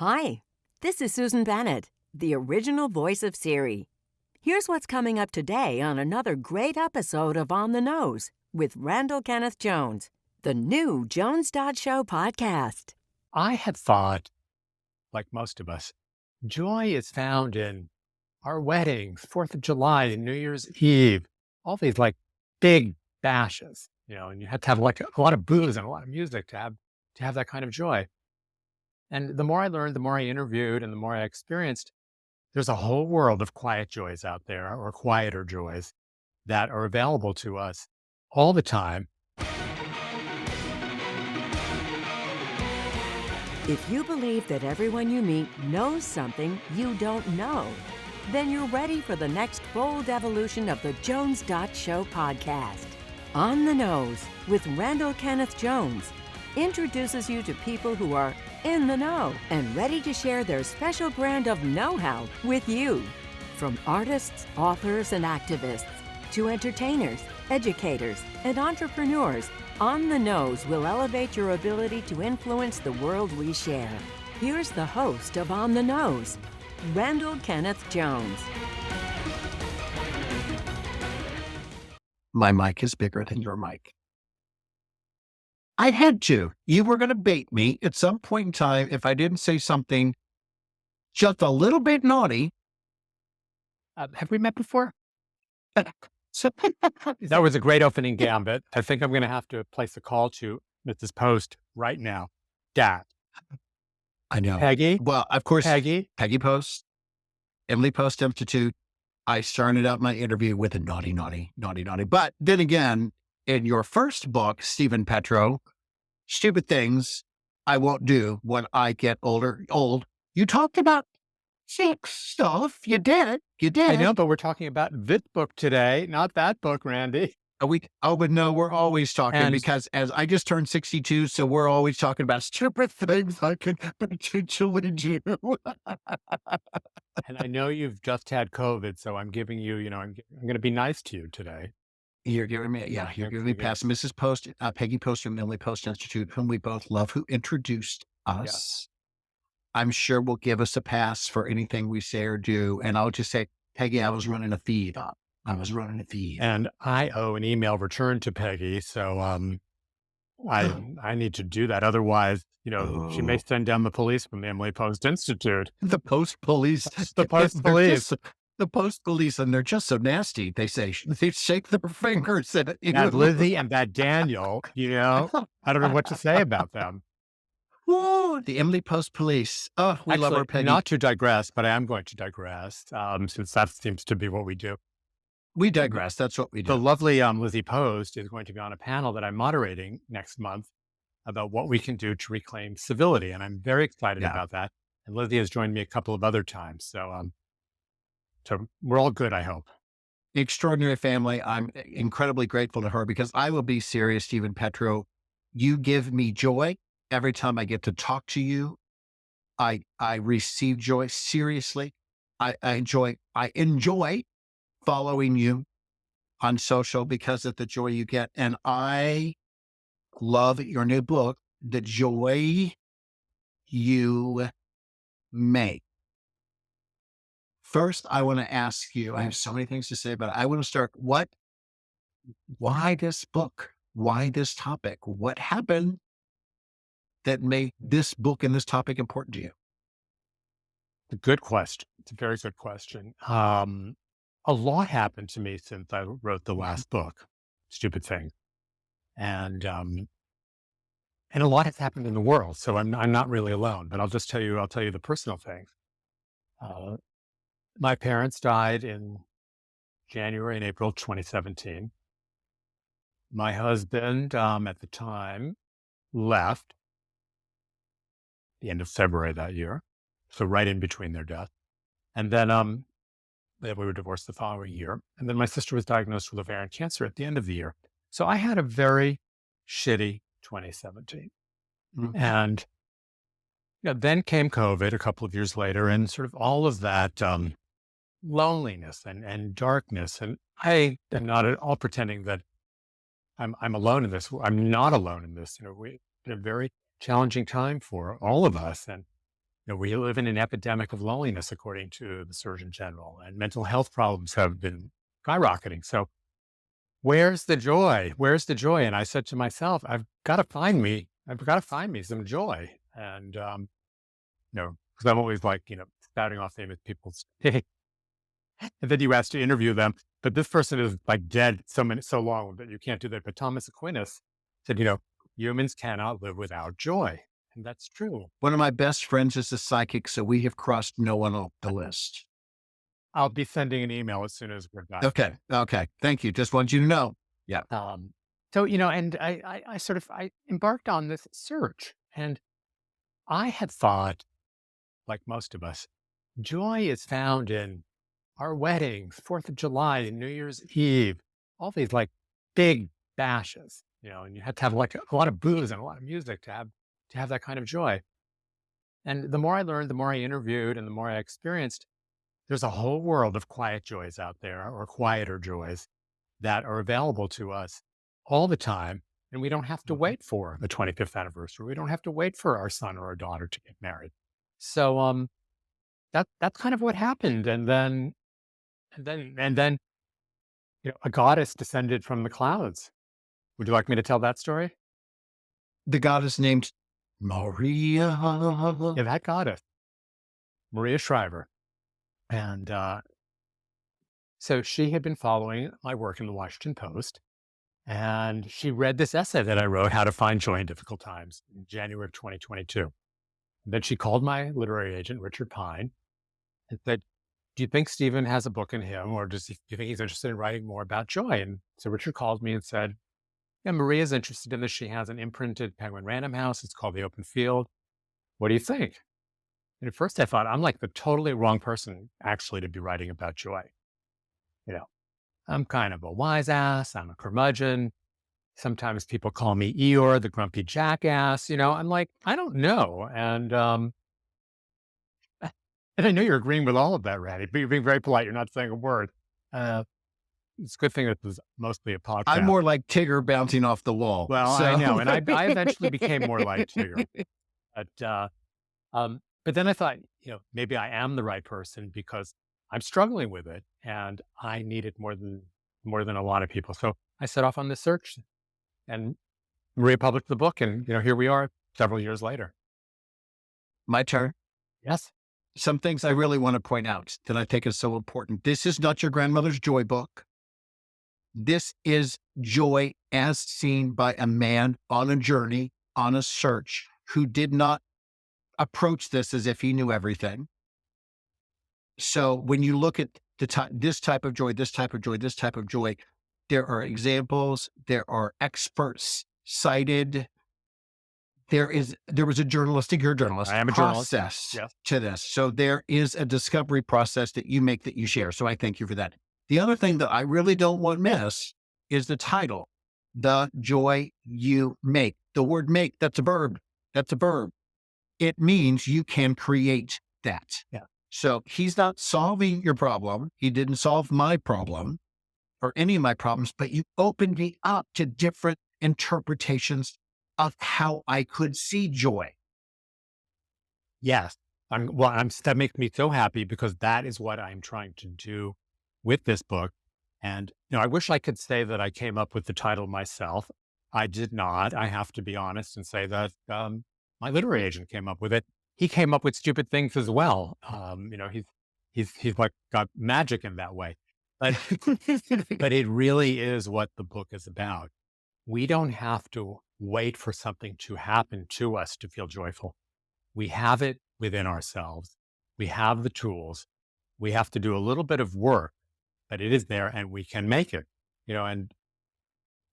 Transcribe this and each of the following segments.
Hi, this is Susan Bennett, the original voice of Siri. Here's what's coming up today on another great episode of On the Nose with Randall Kenneth Jones, the new Jones Show podcast. I had thought, like most of us, joy is found in our weddings, 4th of July, New Year's Eve, all these like big bashes, and you had to have like a lot of booze and a lot of music to have that kind of joy. And the more I learned, the more I interviewed and the more I experienced, there's a whole world of quiet joys out there, or quieter joys that are available to us all the time. If you believe that everyone you meet knows something you don't know, then you're ready for the next bold evolution of the Jones Show podcast. On the Nose with Randall Kenneth Jones introduces you to people who are in the know and ready to share their special brand of know-how with you. From artists, authors, and activists to entertainers, educators, and entrepreneurs, On the Nose will elevate your ability to influence the world we share. Here's the host of On the Nose, Randall Kenneth Jones. My mic is bigger than your mic. I had to. You were going to bait me at some point in time if I didn't say something just a little bit naughty. Have we met before? That was a great opening gambit. I think I'm going to have to place a call to Mrs. Post right now. Dad. I know. Peggy. Well, of course, Peggy Post, Emily Post Institute. I started out my interview with a naughty. But then again, in your first book, Stephen Petrow, Stupid Things I Won't Do When I Get Old, you talked about sex stuff. You did. I know, but we're talking about this book today, not that book, Randy. But no, we're always talking because as I just turned 62, so we're always talking about stupid things I could potentially do. And I know you've just had COVID, so I'm giving you, I'm going to be nice to you today. You're giving me past Mrs. Post, Peggy Post from Emily Post Institute, whom we both love, who introduced us. Yes. I'm sure will give us a pass for anything we say or do. And I'll just say, Peggy, I was running a feed. And I owe an email return to Peggy. So I need to do that. Otherwise, she may send down the police from the Emily Post Institute. The Post Police. The Post Police. The Post Police, and they're just so nasty. They shake their fingers at it. That Lizzie and that Daniel, I don't know what to say about them. Whoa, the Emily Post Police. Oh, we love our Peggy. Not to digress, but I am going to digress, since that seems to be what we do. We digress. That's what we do. The lovely Lizzie Post is going to be on a panel that I'm moderating next month about what we can do to reclaim civility. And I'm very excited about that. And Lizzie has joined me a couple of other times. So we're all good, I hope. Extraordinary family. I'm incredibly grateful to her because I will be serious, Stephen Petrow. You give me joy every time I get to talk to you. I receive joy seriously. I enjoy following you on social because of the joy you get. And I love your new book, The Joy You Make. First, I want to ask you, I have so many things to say, but I want to start, why this book? Why this topic? What happened that made this book and this topic important to you? A good question. It's a very good question. A lot happened to me since I wrote the last book, Stupid Things. And a lot has happened in the world. So I'm not really alone, but I'll tell you the personal things. My parents died in January and April 2017. My husband, at the time, left the end of February that year. So right in between their deaths. And then we were divorced the following year. And then my sister was diagnosed with ovarian cancer at the end of the year. So I had a very shitty 2017. Mm-hmm. And then came COVID a couple of years later, and sort of all of that loneliness and darkness. And I am not at all pretending that I'm alone in this. I'm not alone in this. It's been a very challenging time for all of us. And we live in an epidemic of loneliness, according to the Surgeon General, and mental health problems have been skyrocketing. So where's the joy? Where's the joy? And I said to myself, I've got to find me some joy. And, because I'm always like, spouting off famous people's and then you ask to interview them, but this person is like dead so long that you can't do that. But Thomas Aquinas said, humans cannot live without joy. And that's true. One of my best friends is a psychic, so we have crossed no one off the list. I'll be sending an email as soon as we're done. Okay. Thank you. Just want you to know. Yeah. So, and I embarked on this search, and I had thought, like most of us, joy is found in our weddings, 4th of July, and New Year's Eve, all these like big bashes, and you have to have like a lot of booze and a lot of music to have that kind of joy. And the more I learned, the more I interviewed, and the more I experienced, there's a whole world of quiet joys out there, or quieter joys, that are available to us all the time. And we don't have to wait for the 25th anniversary. We don't have to wait for our son or our daughter to get married. So that's kind of what happened. And then a goddess descended from the clouds. Would you like me to tell that story? The goddess named Maria. Yeah, that goddess, Maria Shriver. And so she had been following my work in the Washington Post, and she read this essay that I wrote, How to Find Joy in Difficult Times, in January of 2022. And then she called my literary agent, Richard Pine, and said, do you think Stephen has a book in him, or do you think he's interested in writing more about joy? And so Richard called me and said, yeah, Maria's interested in this. She has an imprinted Penguin Random House. It's called The Open Field. What do you think? And at first I thought, I'm like the totally wrong person actually to be writing about joy. I'm kind of a wise ass. I'm a curmudgeon. Sometimes people call me Eeyore, the grumpy jackass. I'm like, I don't know. And I know you're agreeing with all of that, Randy, but you're being very polite. You're not saying a word. It's a good thing that this is mostly a podcast. I'm more like Tigger bouncing off the wall. Well, so. I know. And I eventually became more like Tigger. But then I thought, maybe I am the right person because I'm struggling with it and I need it more than a lot of people. So I set off on this search, and Maria published the book, and here we are several years later. My turn. Yes. Some things I really want to point out that I think is so important. This is not your grandmother's joy book. This is joy as seen by a man on a journey, on a search, who did not approach this as if he knew everything. So when you look at this type of joy, this type of joy, this type of joy, there are examples, there are experts cited. There was a journalistic I am a process to this. So there is a discovery process that you make, that you share. So I thank you for that. The other thing that I really don't want to miss is the title, The Joy You Make. The word make, that's a verb. That's a verb. It means you can create that. Yeah. So he's not solving your problem. He didn't solve my problem or any of my problems, but you opened me up to different interpretations of how I could see joy. Yes. That makes me so happy, because that is what I'm trying to do with this book. And, I wish I could say that I came up with the title myself. I did not. I have to be honest and say that my literary agent came up with it. He came up with stupid things as well. He's like got magic in that way. But but it really is what the book is about. We don't have to wait for something to happen to us to feel joyful. We have it within ourselves. We have the tools. We have to do a little bit of work, but it is there and we can make it. And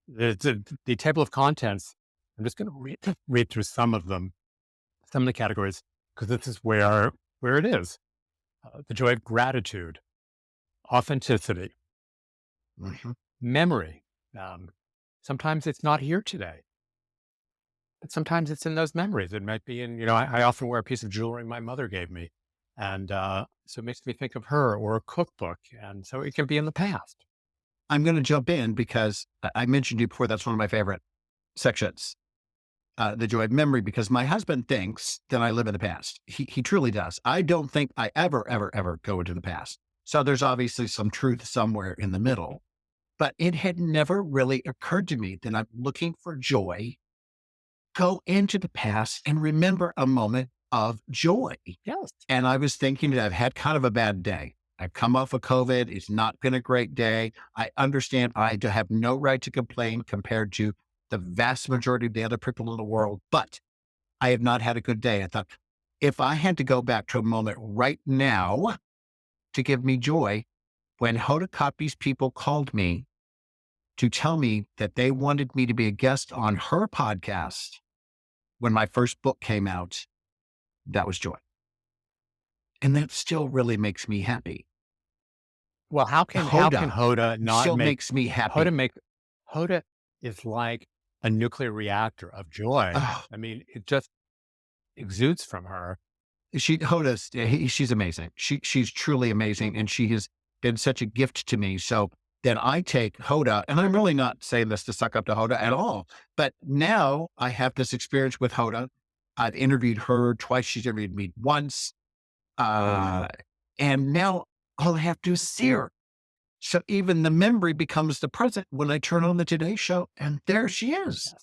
the table of contents, I'm just going to read through some of them, some of the categories, because this is where it is. The joy of gratitude, authenticity, memory. Sometimes it's not here today, but sometimes it's in those memories. It might be in, I often wear a piece of jewelry my mother gave me. And so it makes me think of her, or a cookbook. And so it can be in the past. I'm going to jump in because I mentioned you before. That's one of my favorite sections. the joy of memory, because my husband thinks that I live in the past. He truly does. I don't think I ever go into the past. So there's obviously some truth somewhere in the middle, but it had never really occurred to me that I'm looking for joy. Go into the past and remember a moment of joy. Yes. And I was thinking that I've had kind of a bad day. I've come off of COVID. It's not been a great day. I understand I have no right to complain compared to the vast majority of the other people in the world, but I have not had a good day. I thought, if I had to go back to a moment right now to give me joy, when Hoda Kotb's people called me to tell me that they wanted me to be a guest on her podcast when my first book came out, that was joy. And that still really makes me happy. Well, how can Hoda not still make makes me happy. Hoda is like a nuclear reactor of joy. Oh, I mean, it just exudes from her. She's amazing. She's truly amazing. And she has been such a gift to me. So then I take Hoda, and I'm really not saying this to suck up to Hoda at all, but now I have this experience with Hoda. I've interviewed her twice. She's interviewed me once. And now all I have to do is see her. So even the memory becomes the present when I turn on the Today Show, and there she is.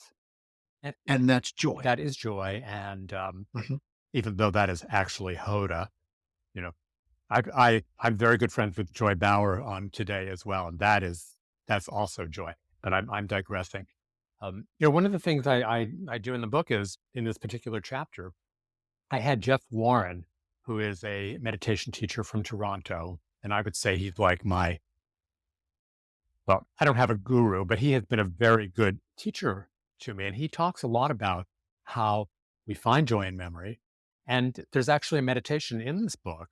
Yes. And that's joy. That is joy. And Mhm. even though that is actually Hoda, you know, I'm very good friends with Joy Bauer on Today as well. And that's also joy, but I'm digressing. One of the things I do in the book is, in this particular chapter, I had Jeff Warren, who is a meditation teacher from Toronto. And I would say he's like well, I don't have a guru, but he has been a very good teacher to me. And he talks a lot about how we find joy in memory. And there's actually a meditation in this book,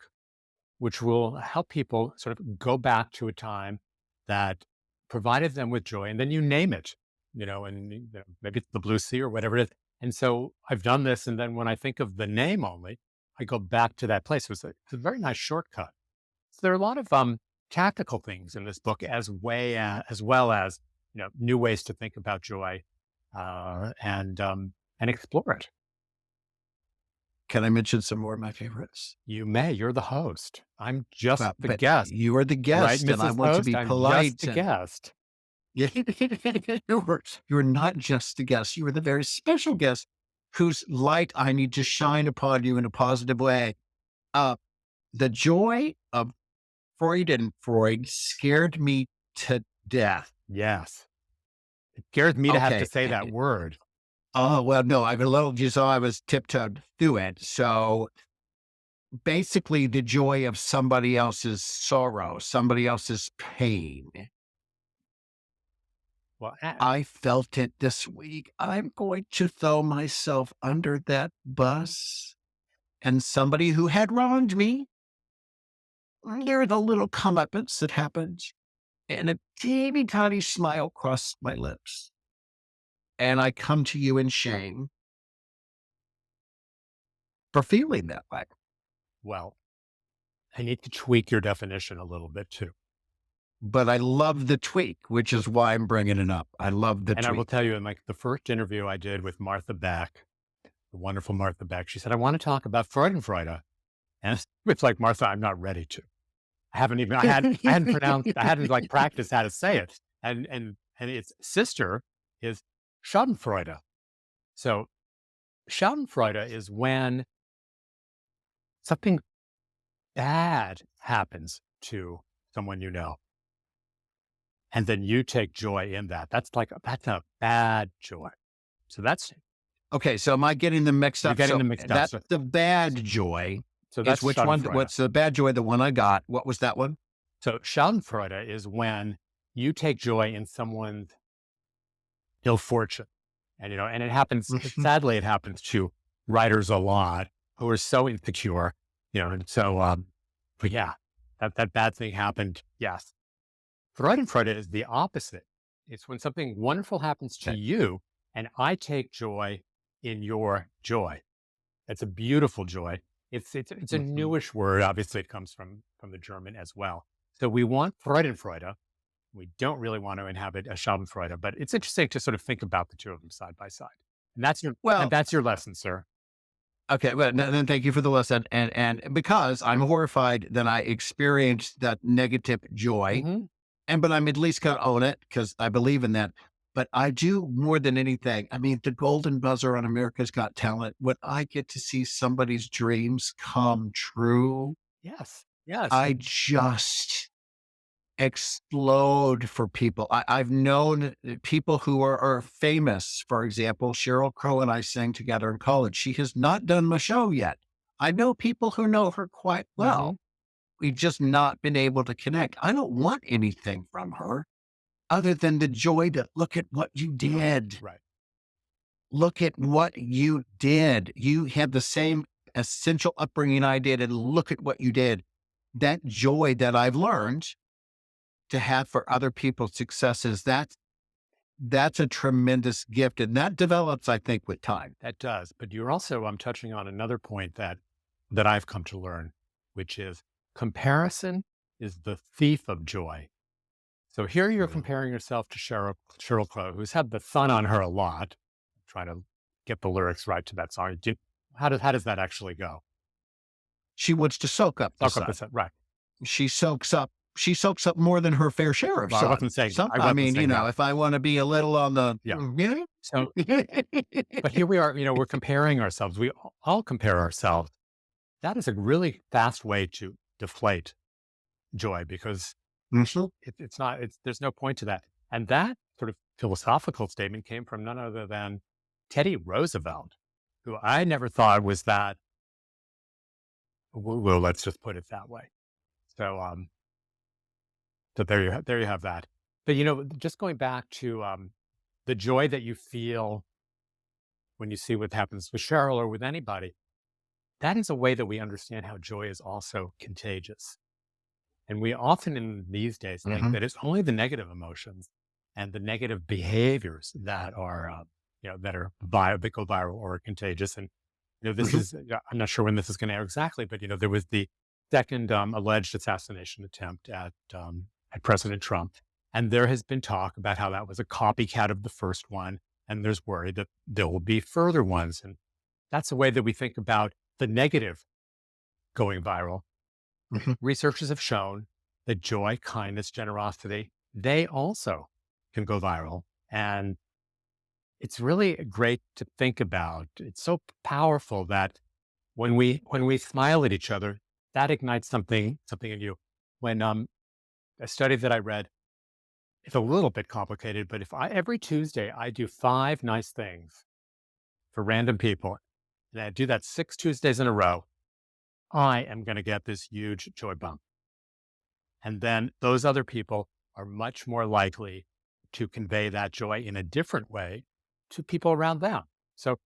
which will help people sort of go back to a time that provided them with joy. And then you name it, and maybe it's the Blue Sea or whatever it is. And so I've done this. And then when I think of the name only, I go back to that place. It's a very nice shortcut. So there are a lot of tactical things in this book, as well as new ways to think about joy, and explore it. Can I mention some more of my favorites? You may. You're the host. I'm just the guest. You are the guest, right, and Mrs. I want Host? to be I'm polite. just the guest. You're not just the guest. You are the very special guest whose light I need to shine upon you in a positive way. The joy of Freud scared me to death. Yes. It scared me to have to Okay. say that word. Oh, well, no, you saw I was tiptoed through it. So basically the joy of somebody else's sorrow, somebody else's pain. Well, I felt it this week. I'm going to throw myself under that bus. And somebody who had wronged me, near the little comeuppance that happened, and a teeny tiny smile crossed my lips. And I come to you in shame for feeling that way. well, I need to tweak your definition a little bit too. But I love the tweak, which is why I'm bringing it up. I love the And tweak. I will tell you, in the first interview I did with Martha Beck, the wonderful Martha Beck, she said, I want to talk about Freudenfreude. And it's like, Martha, I'm not ready to. I hadn't practiced how to say it. And its sister is Schadenfreude. So Schadenfreude is when something bad happens to someone you know, and then you take joy in that. That's a bad joy. So that's Okay, so am I getting them mixed up? You're getting them mixed up. That's the bad joy. So that's which one? Schadenfreude. What's the bad joy? The one I got. What was that one? So Schadenfreude is when you take joy in someone's ill fortune. And, and it happens, sadly, it happens to writers a lot who are so insecure, and so, but yeah, that bad thing happened. Yes. Freudenfreude is the opposite. It's when something wonderful happens to you and I take joy in your joy. It's a beautiful joy. It's a newish word. Obviously it comes from the German as well. So we want Freudenfreude. We don't really want to inhabit a Schadenfreude, but it's interesting to sort of think about the two of them side by side. And that's Well, your lesson, sir. okay. Well, then thank you for the lesson. And because I'm horrified that I experienced that negative joy, Mm-hmm. but I'm at least going to own it because I believe in that. But I do more than anything. I mean, the golden buzzer on America's Got Talent, when I get to see somebody's dreams come true, Yes. Yes. I just explode for people. I've known people who are famous. For example, Sheryl Crow and I sang together in college. She has not done my show yet. I know people who know her quite Mm-hmm. well. We've just not been able to connect. I don't want anything from her other than the joy to look at what you did. Right. Look at what you did. You had the same essential upbringing I did, and look at what you did. That joy that I've learned to have for other people's successes, that's a tremendous gift. And that develops, I think, with time. That does. But you're also touching on another point that I've come to learn, which is comparison is the thief of joy. So here you're comparing yourself to Sheryl Crow, who's had the sun on her a lot. I'm trying to get the lyrics right to that song. How does that actually go? She wants to soak up the Soak up the sun. sun. Right. She soaks up more than her fair share of Well, sun. I wasn't saying. I I wasn't mean, saying that. if I want to be a little on the, Yeah. So, but here we are. We're comparing ourselves. We all compare ourselves. That is a really fast way to deflate joy because it's not. There's no point to that. And that sort of philosophical statement came from none other than Teddy Roosevelt, who I never thought was that. Well, let's just put it that way. So, so there you have that. But just going back to the joy that you feel when you see what happens with Cheryl or with anybody, that is a way that we understand how joy is also contagious. And we often in these days think that it's only the negative emotions and the negative behaviors that are, that go viral or contagious. And, this is, I'm not sure when this is going to air exactly, but, there was the second alleged assassination attempt at President Trump. And there has been talk about how that was a copycat of the first one. And there's worry that there will be further ones. And that's a way that we think about the negative going viral. Researchers have shown that joy, kindness, generosity, they also can go viral. And it's really great to think about. It's so powerful that when we smile at each other, that ignites something in you. When a study that I read, it's a little bit complicated, but if every Tuesday I do 5 nice things for random people, and I do that 6 Tuesdays in a row, I am going to get this huge joy bump. And then those other people are much more likely to convey that joy in a different way to people around them. So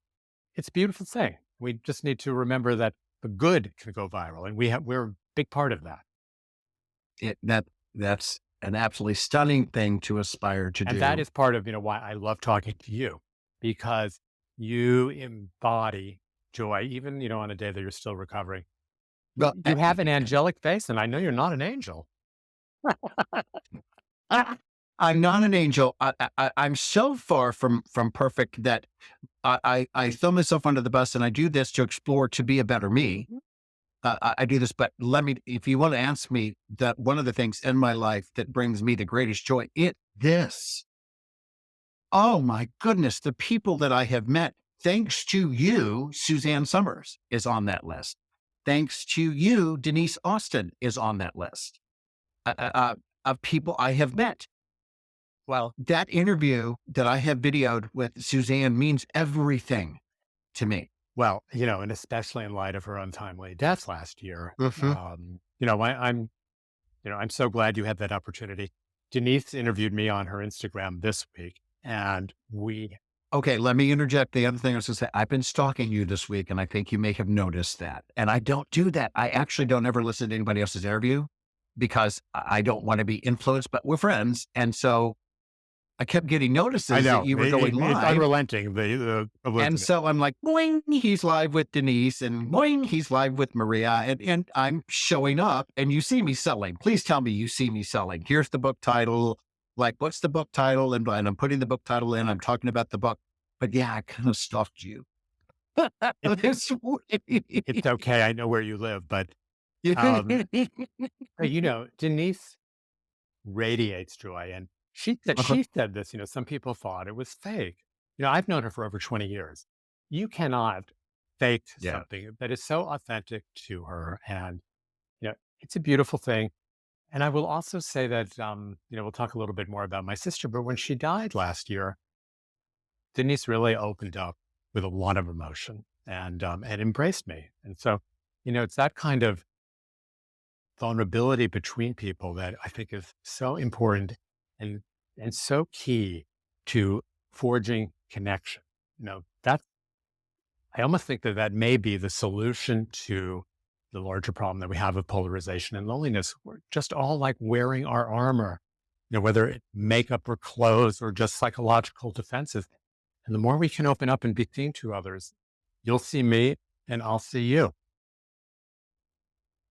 it's a beautiful thing. We just need to remember that the good can go viral, and we're a big part of that. That's an absolutely stunning thing to aspire to do. And that is part of, why I love talking to you, because you embody joy, even, on a day that you're still recovering. Well, you have an angelic face, and I know you're not an angel. I'm not an angel. I'm so far from perfect that I throw myself under the bus, and I do this to explore to be a better me. I do this, but if you want to ask me that one of the things in my life that brings me the greatest joy, oh my goodness, the people that I have met, thanks to you, Suzanne Summers is on that list. Thanks to you, Denise Austin is on that list of people I have met. Well, that interview that I have videoed with Suzanne means everything to me. Well, and especially in light of her untimely death last year, I'm so glad you had that opportunity. Denise interviewed me on her Instagram this week, and okay, let me interject. The other thing I was going to say, I've been stalking you this week, and I think you may have noticed that. And I don't do that. I actually don't ever listen to anybody else's interview because I don't want to be influenced, but we're friends. And so I kept getting notices that you were going live. It's unrelenting. And so I'm like, boing, he's live with Denise, and boing, he's live with Maria. And I'm showing up, and you see me selling. Please tell me you see me selling. Here's the book title. Like, what's the book title? And I'm putting the book title in. I'm talking about the book. but yeah, I kind of stalked you. This It's okay. I know where you live, but, um, way. Denise radiates joy. And Uh-huh. she said this, some people thought it was fake. I've known her for over 20 years. You cannot fake Yeah. something that is so authentic to her. And, it's a beautiful thing. And I will also say that, we'll talk a little bit more about my sister, but when she died last year, Denise really opened up with a lot of emotion and embraced me. And so, it's that kind of vulnerability between people that I think is so important and and so key to forging connection. That I almost think that may be the solution to the larger problem that we have of polarization and loneliness. We're just all like wearing our armor, whether it makeup or clothes or just psychological defenses. And the more we can open up and be seen to others, you'll see me and I'll see you.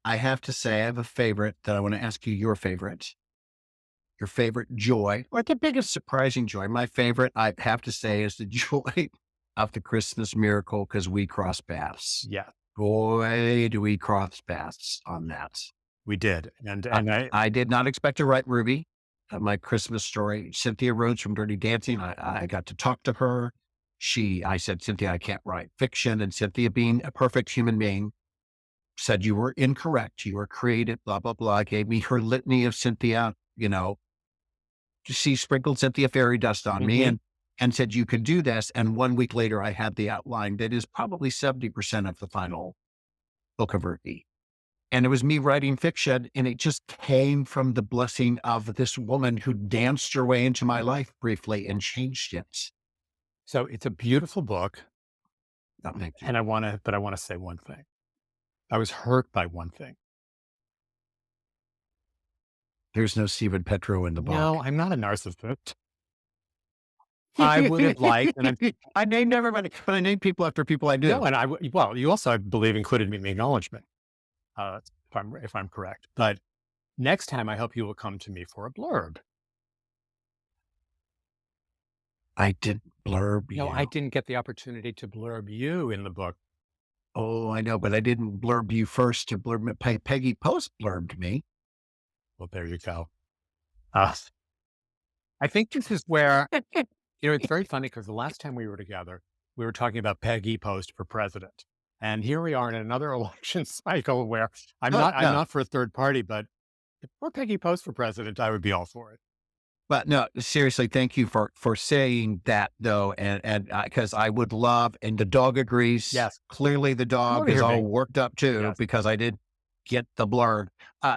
I have to say, I have a favorite that I want to ask you your favorite joy, or the biggest surprising joy. My favorite, I have to say, is the joy of the Christmas miracle because we cross paths. Yeah, Boy, do we cross paths on that. we did. And I, and I I did not expect to write Ruby, my Christmas story. Cynthia Rhodes from Dirty Dancing. I got to talk to her. I said, Cynthia, I can't write fiction. And Cynthia, being a perfect human being, said, you were incorrect. You were creative, blah, blah, blah. Gave me her litany of Cynthia, she sprinkled Cynthia fairy dust on me Mhm. and said, you could do this. And 1 week later, I had the outline that is probably 70% of the final book of Ruby. And it was me writing fiction. And it just came from the blessing of this woman who danced her way into my life briefly and changed it. So it's a beautiful book. Oh, thank you. And I want to say one thing. I was hurt by one thing. There's no Stephen Petrow in the No, book. I'm not a narcissist. I would have liked, and I'm I named everybody, but I named people after people I no, knew. and well, you also, I believe, included me in the acknowledgement, if I'm correct. But next time, I hope you will come to me for a blurb. I didn't blurb No, I you. didn't get the opportunity to blurb you in the book. Oh, I know, but I didn't blurb you first to blurb me. Peggy Post blurbed me. Well, there you go. Uh, I think this is where, it's very funny because the last time we were together, we were talking about Peggy Post for president. And here we are in another election cycle where I'm No, not for a third party, but if we're Peggy Post for president, I would be all for it. but no, seriously, thank you for saying that though. And because I would love, and the dog agrees. Yes. Clearly the Come dog over is here, all Bing. worked up too, Yes. because I did get the blurb.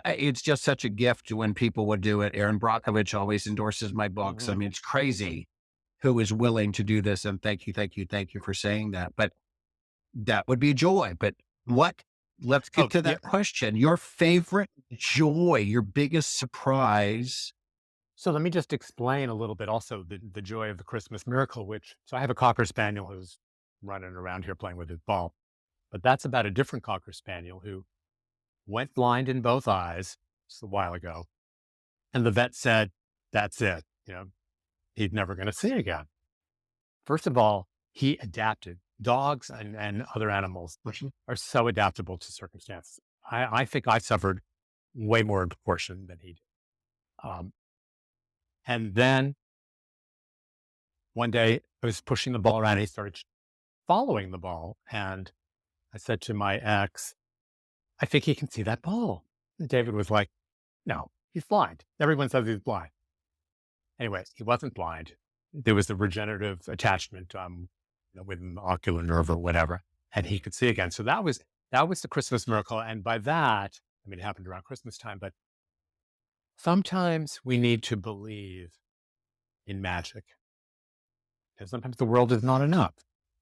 It's just such a gift when people would do it. Aaron Brockovich always endorses my books. I Mhm. mean, it's crazy who is willing to do this. And thank you for saying that. But that would be joy. But let's Oh, get to yeah. that question. Your favorite joy, your biggest surprise. So let me just explain a little bit also the joy of the Christmas miracle, so I have a Cocker Spaniel who's running around here playing with his ball, but that's about a different Cocker Spaniel who went blind in both eyes just a while ago. And the vet said, that's it. He's never going to see again. First of all, he adapted. Dogs and other animals are so adaptable to circumstances. I think I suffered way more in proportion than he did. Um, and then one day I was pushing the ball around and he started following the ball. And I said to my ex, I think he can see that ball. And David was like, no, he's blind. Everyone says he's blind. Anyway, he wasn't blind. There was a regenerative attachment with an ocular nerve or whatever, and he could see again. So that was the Christmas miracle. And by that, I mean, it happened around Christmas time, but sometimes we need to believe in magic. Because sometimes the world is not enough.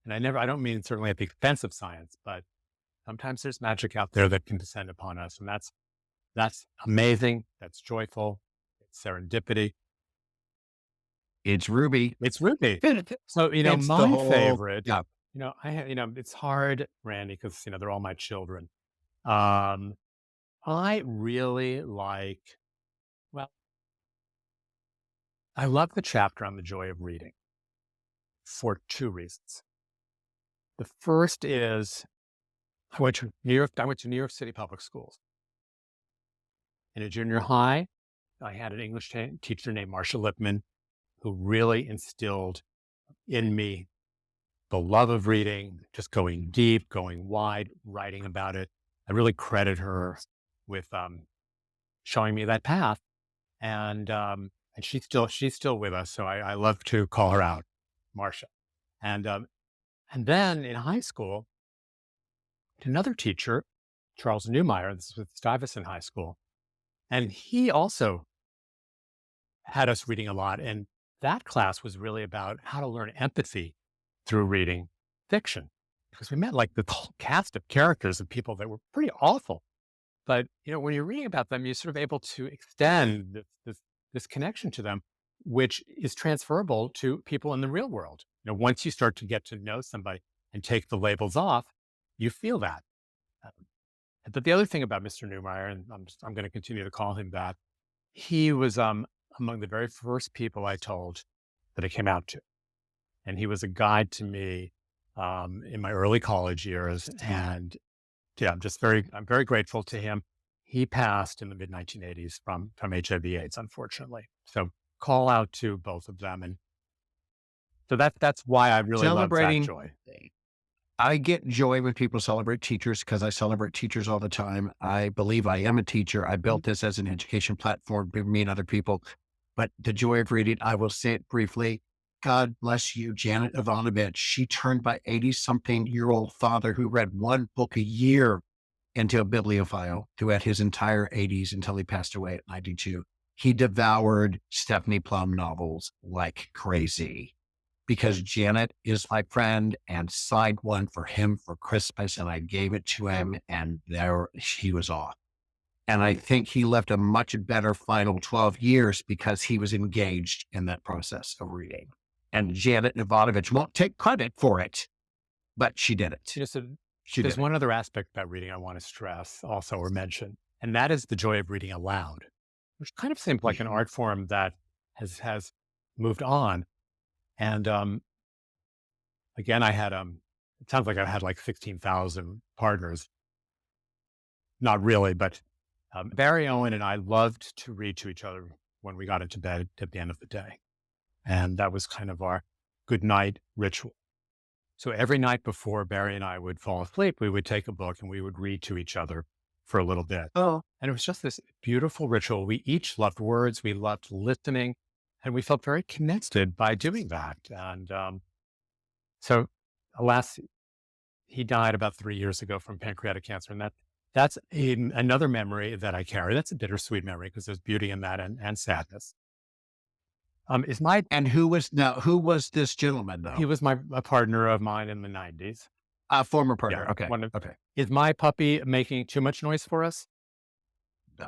And I don't mean certainly at the expense of science, but sometimes there's magic out there that can descend upon us. And that's amazing. That's joyful. It's serendipity. It's Ruby. It's Ruby. So, It's the my whole, favorite, yeah. it's hard, Randy, because, they're all my children. I really well, I love the chapter on the joy of reading. for two reasons. The first is I went to New York City public schools. In a junior high, I had an English teacher named Marcia Lipman who really instilled in me the love of reading, just going deep, going wide, writing about it. I really credit her with showing me that path. And she's still with us. So I love to call her out, Marcia. And then in high school, another teacher, Charles Newmeyer, this is with Stuyvesant High School, and he also had us reading a lot. And that class was really about how to learn empathy through reading fiction, because we met like the whole cast of characters of people that were pretty awful. But, when you're reading about them, you're sort of able to extend this connection to them, which is transferable to people in the real world. Once you start to get to know somebody and take the labels off, you feel that. But the other thing about Mr. Newmeyer, and I'm going to continue to call him that, he was among the very first people I told that I came out to. And he was a guide to me in my early college years. And yeah, I'm very grateful to him. He passed in the mid 1980s from HIV/AIDS, unfortunately. So call out to both of them. And so that's why I really love that joy. I get joy when people celebrate teachers because I celebrate teachers all the time. I believe I am a teacher. I built this as an education platform for me and other people. But the joy of reading, I will say it briefly. God bless you, Janet Ivanovich. She turned my 80-something-year-old father who read one book a year into a bibliophile throughout his entire 80s until he passed away at 92. He devoured Stephanie Plum novels like crazy because Janet is my friend and signed one for him for Christmas, and I gave it to him, and there he was off. And I think he left a much better final 12 years because he was engaged in that process of reading. And Janet Ivanovich won't take credit for it, but she did it. There's one other aspect about reading I want to stress also or mention, and that is the joy of reading aloud, which kind of seems like an art form that has moved on. And again, I had it sounds like I had like 16,000 partners. Not really, but Barry Owen and I loved to read to each other when we got into bed at the end of the day. And that was kind of our good night ritual. So every night before Barry and I would fall asleep, we would take a book and we would read to each other for a little bit. Oh, And it was just this beautiful ritual. We each loved words. We loved listening. And we felt very connected by doing that. And so alas, he died about 3 years ago from pancreatic cancer. And that's another memory that I carry. That's a bittersweet memory because there's beauty in that and sadness. And who was this gentleman though? He was a partner of mine in the 90s. A former partner. Yeah, okay. Is my puppy making too much noise for us?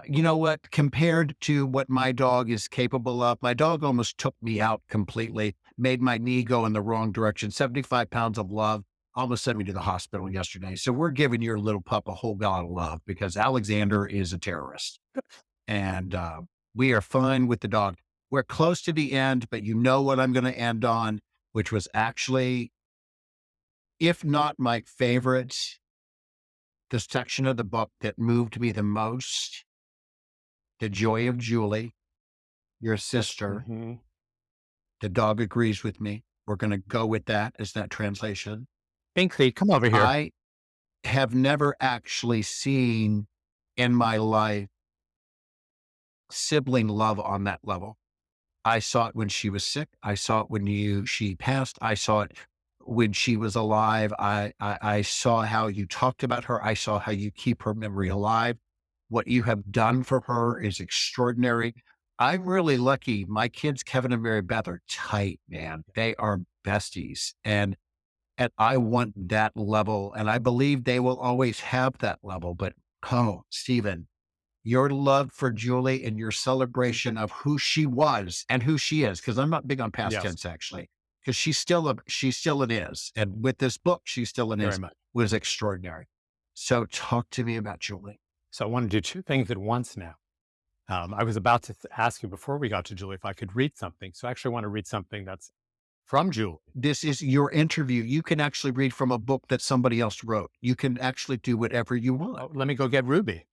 You know what? Compared to what my dog is capable of, my dog almost took me out completely, made my knee go in the wrong direction. 75 pounds of love almost sent me to the hospital yesterday. So we're giving your little pup a whole lot of love because Alexander is a terrorist. And we are fine with the dog. We're close to the end, but you know what I'm going to end on, which was actually, if not my favorite, the section of the book that moved me the most, The Joy of Julie, your sister. Mm-hmm. The dog agrees with me. We're going to go with that as that translation. Binkley, come over here. I have never actually seen in my life sibling love on that level. I saw it when she was sick. I saw it when she passed. I saw it when she was alive. I saw how you talked about her. I saw how you keep her memory alive. What you have done for her is extraordinary. I'm really lucky. My kids, Kevin and Mary Beth, are tight, man. They are besties. And I want that level. And I believe they will always have that level. But, Stephen, your love for Julie and your celebration of who she was and who she is, because I'm not big on past tense, actually, because she's still an is. And with this book, she's still an is, was extraordinary. So talk to me about Julie. So I want to do two things at once now. I was about to ask you before we got to Julie if I could read something. So I actually want to read something that's from Julie. This is your interview. You can actually read from a book that somebody else wrote. You can actually do whatever you want. Oh, let me go get Ruby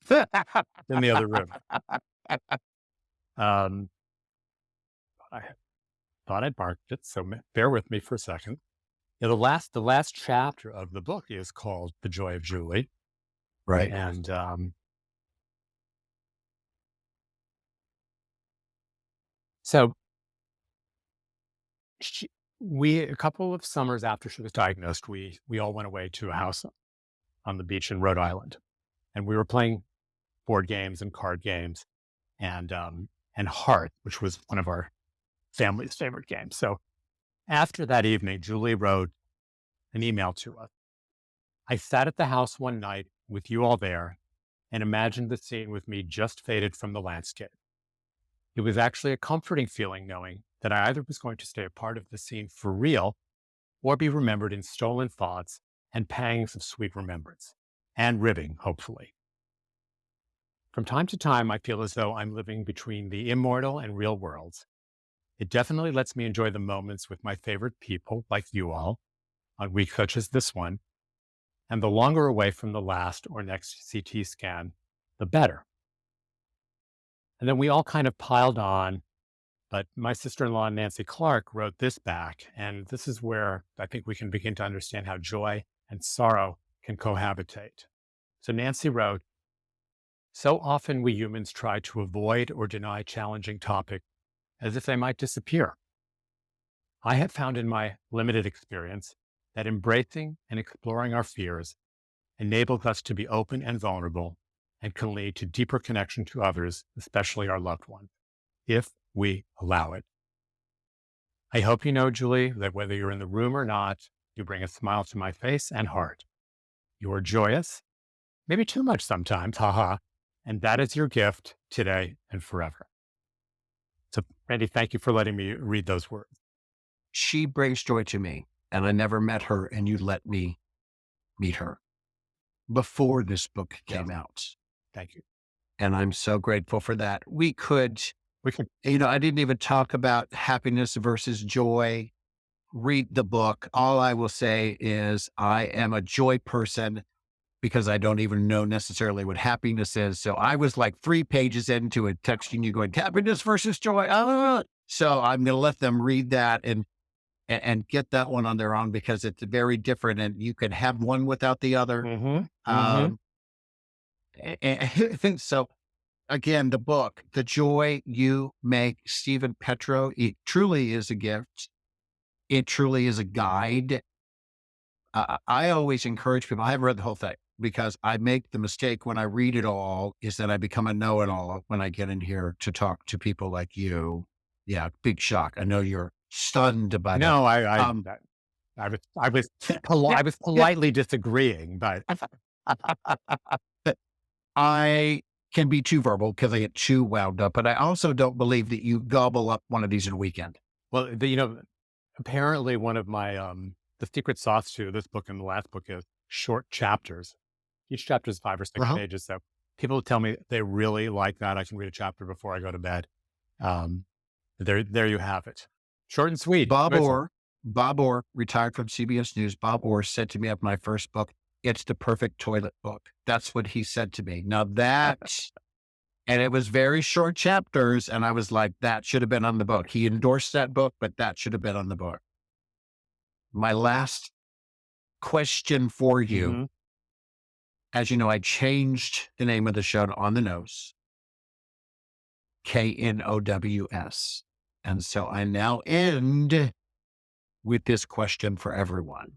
in the other room. I thought I'd marked it, so bear with me for a second. Yeah, the last chapter of the book is called "The Joy of Julie," Right. and so a couple of summers after she was diagnosed, we all went away to a house on the beach in Rhode Island, and we were playing board games and card games, and Heart, which was one of our family's favorite games. So after that evening, Julie wrote an email to us. I sat at the house one night with you all there and imagined the scene with me just faded from the landscape. It was actually a comforting feeling knowing that I either was going to stay a part of the scene for real or be remembered in stolen thoughts and pangs of sweet remembrance and ribbing, hopefully. From time to time, I feel as though I'm living between the immortal and real worlds. It definitely lets me enjoy the moments with my favorite people, like you all, on weeks such as this one, and the longer away from the last or next CT scan, the better. And then we all kind of piled on, but my sister-in-law, Nancy Clark, wrote this back, and this is where I think we can begin to understand how joy and sorrow can cohabitate. So Nancy wrote, so often we humans try to avoid or deny challenging topics as if they might disappear. I have found in my limited experience that embracing and exploring our fears enables us to be open and vulnerable and can lead to deeper connection to others, especially our loved ones, if we allow it. I hope you know, Julie, that whether you're in the room or not, you bring a smile to my face and heart. You are joyous, maybe too much sometimes, haha, and that is your gift today and forever. So, Randy, thank you for letting me read those words. She brings joy to me, and I never met her, and you let me meet her before this book came out. Thank you. And I'm so grateful for that. We could, I didn't even talk about happiness versus joy. Read the book. All I will say is I am a joy person because I don't even know necessarily what happiness is. So I was like 3 pages into it, texting you going, happiness versus joy. So I'm going to let them read that and get that one on their own because it's very different and you can have one without the other. And so again, the book, The Joy You Make, Stephen Petrow, it truly is a gift. It truly is a guide. I always encourage people, I haven't read the whole thing because I make the mistake when I read it all is that I become a know-it-all when I get in here to talk to people like you. Yeah, big shock. I know you're stunned by that. No, I was politely disagreeing, but I can be too verbal because I get too wound up, but I also don't believe that you gobble up one of these in a weekend. Well, apparently one of my, the secret sauce to this book and the last book is short chapters. Each chapter is 5 or 6 pages. So people tell me they really like that. I can read a chapter before I go to bed. There you have it. Short and sweet. Bob Orr, retired from CBS News. Bob Orr said to me of my first book, it's the perfect toilet book. That's what he said to me. Now and it was very short chapters. And I was like, that should have been on the book. He endorsed that book, but that should have been on the book. My last question for you, as you know, I changed the name of the show to On the Nose, KNOWS. And so I now end with this question for everyone.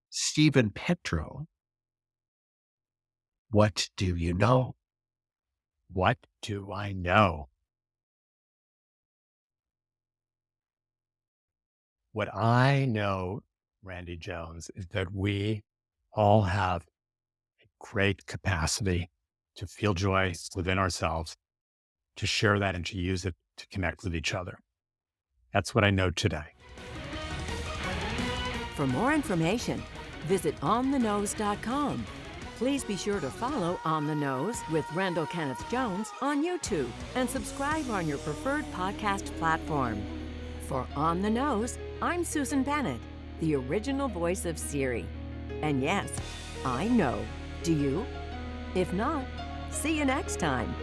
Stephen Petrow, what do you know? What do I know? What I know, Randy Jones, is that we all have a great capacity to feel joy within ourselves, to share that and to use it to connect with each other. That's what I know today. For more information, visit onthenose.com. Please be sure to follow On the Nose with Randall Kenneth Jones on YouTube and subscribe on your preferred podcast platform. For On the Nose, I'm Susan Bennett, the original voice of Siri. And yes, I know. Do you? If not, see you next time.